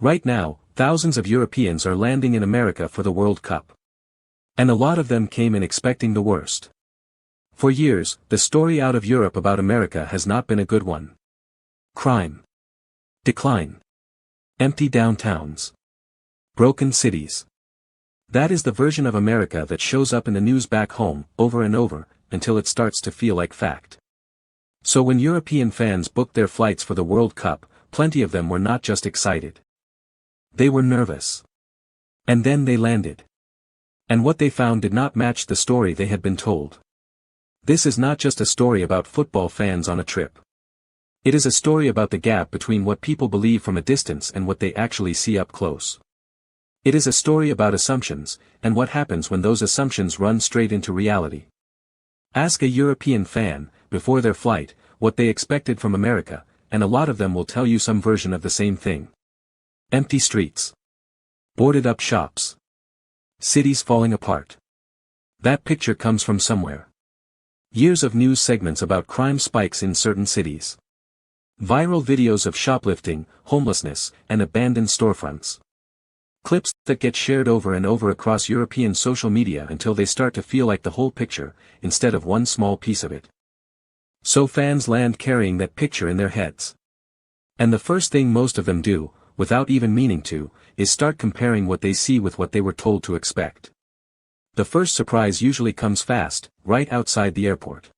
Right now, thousands of Europeans are landing in America for the World Cup. And a lot of them came in expecting the worst. For years, the story out of Europe about America has not been a good one. Crime. Decline. Empty downtowns. Broken cities. That is the version of America that shows up in the news back home, over and over, until it starts to feel like fact. So when European fans booked their flights for the World Cup, plenty of them were not just excited. They were nervous. And then they landed. And what they found did not match the story they had been told. This is not just a story about football fans on a trip. It is a story about the gap between what people believe from a distance and what they actually see up close. It is a story about assumptions, and what happens when those assumptions run straight into reality. Ask a European fan, before their flight, what they expected from America, and a lot of them will tell you some version of the same thing. Empty streets. Boarded up shops. Cities falling apart. That picture comes from somewhere. Years of news segments about crime spikes in certain cities. Viral videos of shoplifting, homelessness, and abandoned storefronts. Clips that get shared over and over across European social media until they start to feel like the whole picture, instead of one small piece of it. So fans land carrying that picture in their heads. And the first thing most of them do, without even meaning to, is start comparing what they see with what they were told to expect. The first surprise usually comes fast, right outside the airport.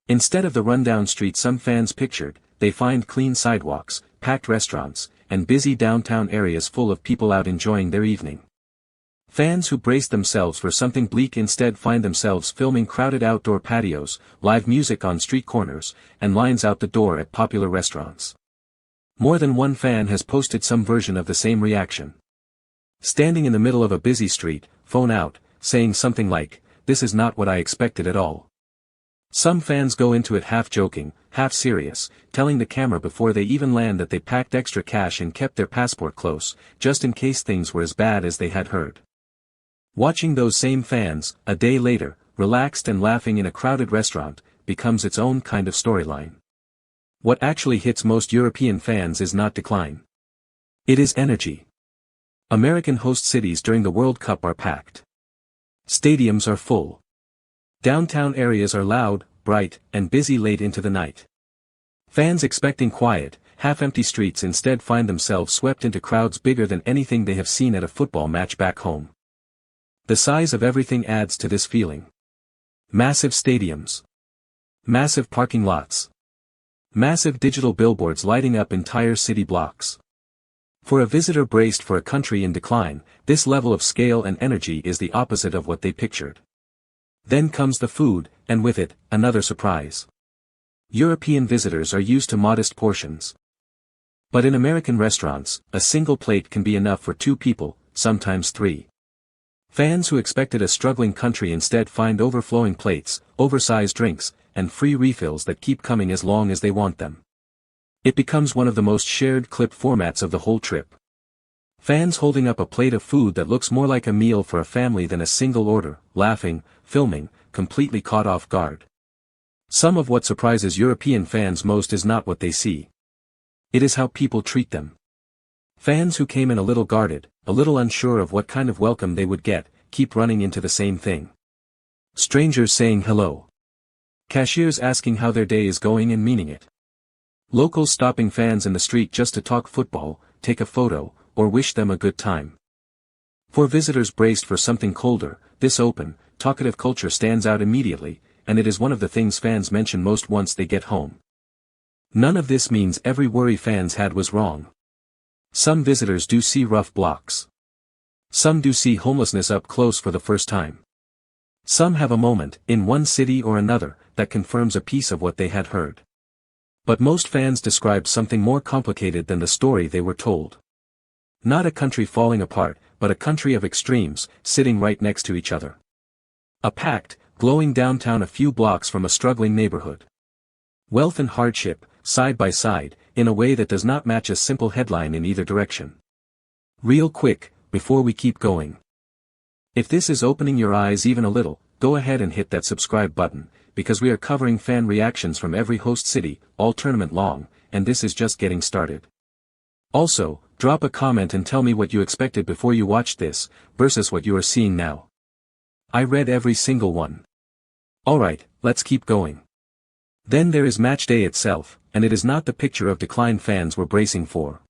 Instead of the rundown street some fans pictured, they find clean sidewalks, packed restaurants, and busy downtown areas full of people out enjoying their evening. Fans who braced themselves for something bleak instead find themselves filming crowded outdoor patios, live music on street corners, and lines out the door at popular restaurants. More than one fan has posted some version of the same reaction. Standing in the middle of a busy street, phone out, saying something like, "This is not what I expected at all." Some fans go into it half joking, half serious, telling the camera before they even land that they packed extra cash and kept their passport close, just in case things were as bad as they had heard. Watching those same fans, a day later, relaxed and laughing in a crowded restaurant, becomes its own kind of storyline. What actually hits most European fans is not decline. It is energy. American host cities during the World Cup are packed. Stadiums are full. Downtown areas are loud, bright, and busy late into the night. Fans expecting quiet, half-empty streets instead find themselves swept into crowds bigger than anything they have seen at a football match back home. The size of everything adds to this feeling. Massive stadiums. Massive parking lots. Massive digital billboards lighting up entire city blocks. For a visitor braced for a country in decline, this level of scale and energy is the opposite of what they pictured. Then comes the food, and with it, another surprise. European visitors are used to modest portions. But in American restaurants, a single plate can be enough for 2 people, sometimes 3. Fans who expected a struggling country instead find overflowing plates, oversized drinks, and free refills that keep coming as long as they want them. It becomes one of the most shared clip formats of the whole trip. Fans holding up a plate of food that looks more like a meal for a family than a single order, laughing, filming, completely caught off guard. Some of what surprises European fans most is not what they see. It is how people treat them. Fans who came in a little guarded, a little unsure of what kind of welcome they would get, keep running into the same thing. Strangers saying hello. Cashiers asking how their day is going and meaning it. Locals stopping fans in the street just to talk football, take a photo, or wish them a good time. For visitors braced for something colder, this open, talkative culture stands out immediately, and it is one of the things fans mention most once they get home. None of this means every worry fans had was wrong. Some visitors do see rough blocks. Some do see homelessness up close for the first time. Some have a moment, in one city or another, that confirms a piece of what they had heard. But most fans describe something more complicated than the story they were told. Not a country falling apart, but a country of extremes, sitting right next to each other. A packed, glowing downtown a few blocks from a struggling neighborhood. Wealth and hardship, side by side, in a way that does not match a simple headline in either direction. Real quick, before we keep going. If this is opening your eyes even a little, go ahead and hit that subscribe button, because we are covering fan reactions from every host city, all tournament long, and this is just getting started. Also, Drop a comment and tell me what you expected before you watched this, versus what you are seeing now. I read every single one. Alright, let's keep going. Then there is match day itself, and it is not the picture of decline fans were bracing for.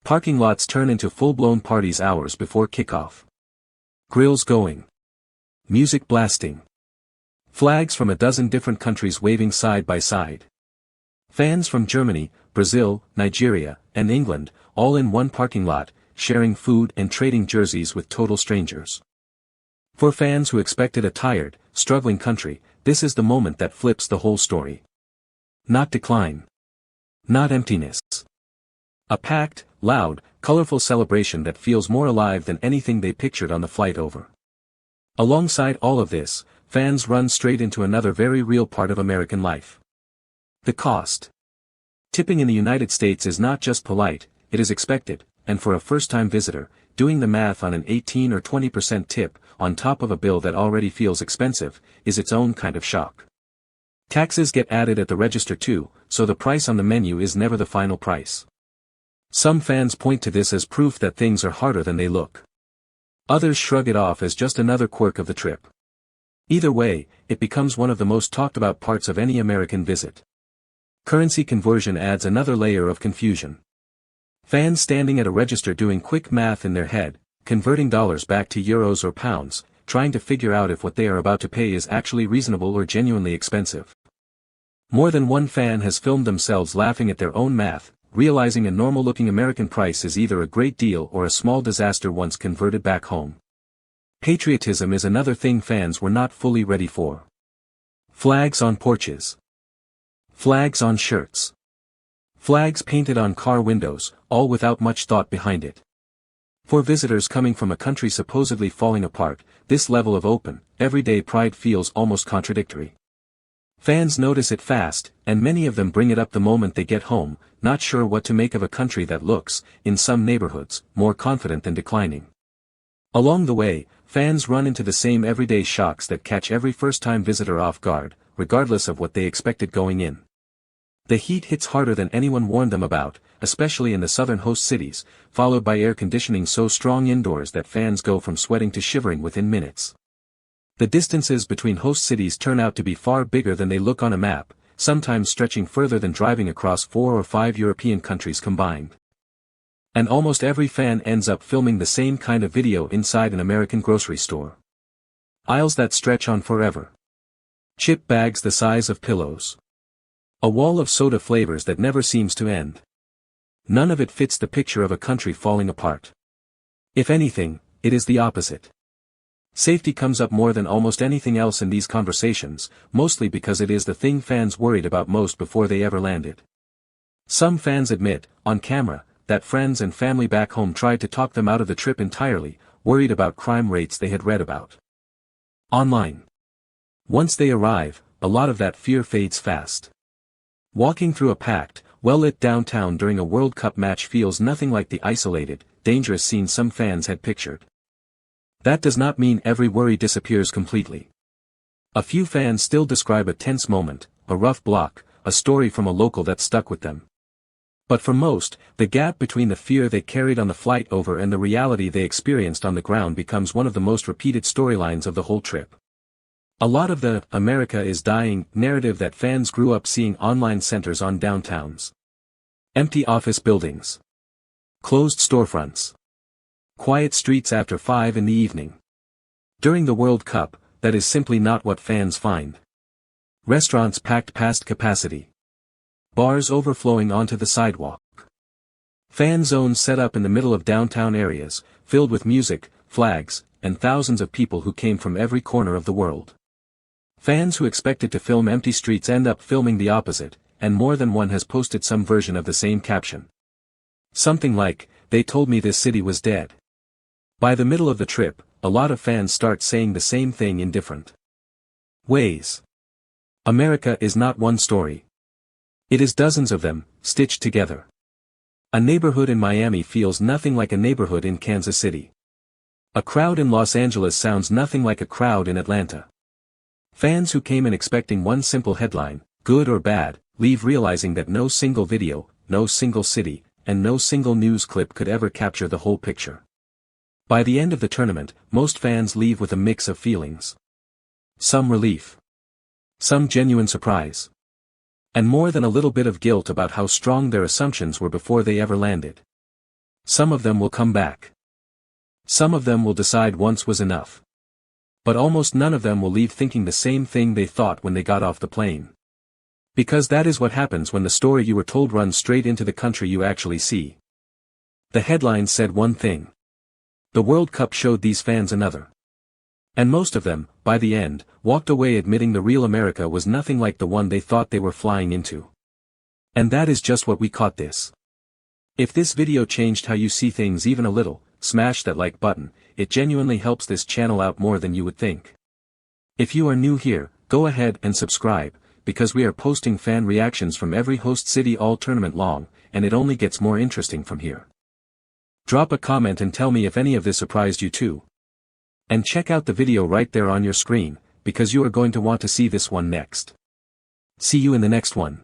Parking lots turn into full-blown parties hours before kickoff. Grills going. Music blasting. Flags from a dozen different countries waving side by side. Fans from Germany, Brazil, Nigeria, and England, all in one parking lot, sharing food and trading jerseys with total strangers. For fans who expected a tired, struggling country, this is the moment that flips the whole story. Not decline. Not emptiness. A packed, loud, colorful celebration that feels more alive than anything they pictured on the flight over. Alongside all of this, fans run straight into another very real part of American life. The cost. Tipping in the United States is not just polite, it is expected, and for a first-time visitor, doing the math on an 18 or 20% tip, on top of a bill that already feels expensive, is its own kind of shock. Taxes get added at the register too, so the price on the menu is never the final price. Some fans point to this as proof that things are harder than they look. Others shrug it off as just another quirk of the trip. Either way, it becomes one of the most talked about parts of any American visit. Currency conversion adds another layer of confusion. Fans standing at a register doing quick math in their head, converting dollars back to euros or pounds, trying to figure out if what they are about to pay is actually reasonable or genuinely expensive. More than one fan has filmed themselves laughing at their own math, realizing a normal-looking American price is either a great deal or a small disaster once converted back home. Patriotism is another thing fans were not fully ready for. Flags on porches. Flags on shirts. Flags painted on car windows, all without much thought behind it. For visitors coming from a country supposedly falling apart, this level of open, everyday pride feels almost contradictory. Fans notice it fast, and many of them bring it up the moment they get home, not sure what to make of a country that looks, in some neighborhoods, more confident than declining. Along the way, fans run into the same everyday shocks that catch every first-time visitor off guard, regardless of what they expected going in. The heat hits harder than anyone warned them about, especially in the southern host cities, followed by air conditioning so strong indoors that fans go from sweating to shivering within minutes. The distances between host cities turn out to be far bigger than they look on a map, sometimes stretching further than driving across 4 or 5 European countries combined. And almost every fan ends up filming the same kind of video inside an American grocery store. Aisles that stretch on forever. Chip bags the size of pillows. A wall of soda flavors that never seems to end. None of it fits the picture of a country falling apart. If anything, it is the opposite. Safety comes up more than almost anything else in these conversations, mostly because it is the thing fans worried about most before they ever landed. Some fans admit, on camera, that friends and family back home tried to talk them out of the trip entirely, worried about crime rates they had read about online. Once they arrive, a lot of that fear fades fast. Walking through a packed, well-lit downtown during a World Cup match feels nothing like the isolated, dangerous scene some fans had pictured. That does not mean every worry disappears completely. A few fans still describe a tense moment, a rough block, a story from a local that stuck with them. But for most, the gap between the fear they carried on the flight over and the reality they experienced on the ground becomes one of the most repeated storylines of the whole trip. A lot of the "America is dying" narrative that fans grew up seeing online centers on downtowns. Empty office buildings. Closed storefronts. Quiet streets after 5 in the evening. During the World Cup, that is simply not what fans find. Restaurants packed past capacity. Bars overflowing onto the sidewalk. Fan zones set up in the middle of downtown areas, filled with music, flags, and thousands of people who came from every corner of the world. Fans who expected to film empty streets end up filming the opposite, and more than one has posted some version of the same caption. Something like, "They told me this city was dead." By the middle of the trip, a lot of fans start saying the same thing in different ways. America is not one story. It is dozens of them, stitched together. A neighborhood in Miami feels nothing like a neighborhood in Kansas City. A crowd in Los Angeles sounds nothing like a crowd in Atlanta. Fans who came in expecting one simple headline, good or bad, leave realizing that no single video, no single city, and no single news clip could ever capture the whole picture. By the end of the tournament, most fans leave with a mix of feelings. Some relief. Some genuine surprise. And more than a little bit of guilt about how strong their assumptions were before they ever landed. Some of them will come back. Some of them will decide once was enough. But almost none of them will leave thinking the same thing they thought when they got off the plane. Because that is what happens when the story you were told runs straight into the country you actually see. The headlines said one thing. The World Cup showed these fans another. And most of them, by the end, walked away admitting the real America was nothing like the one they thought they were flying into. And that is just what we caught this. If this video changed how you see things even a little, smash that like button, it genuinely helps this channel out more than you would think. If you are new here, go ahead and subscribe, because we are posting fan reactions from every host city all tournament long, and it only gets more interesting from here. Drop a comment and tell me if any of this surprised you too. And check out the video right there on your screen, because you are going to want to see this one next. See you in the next one.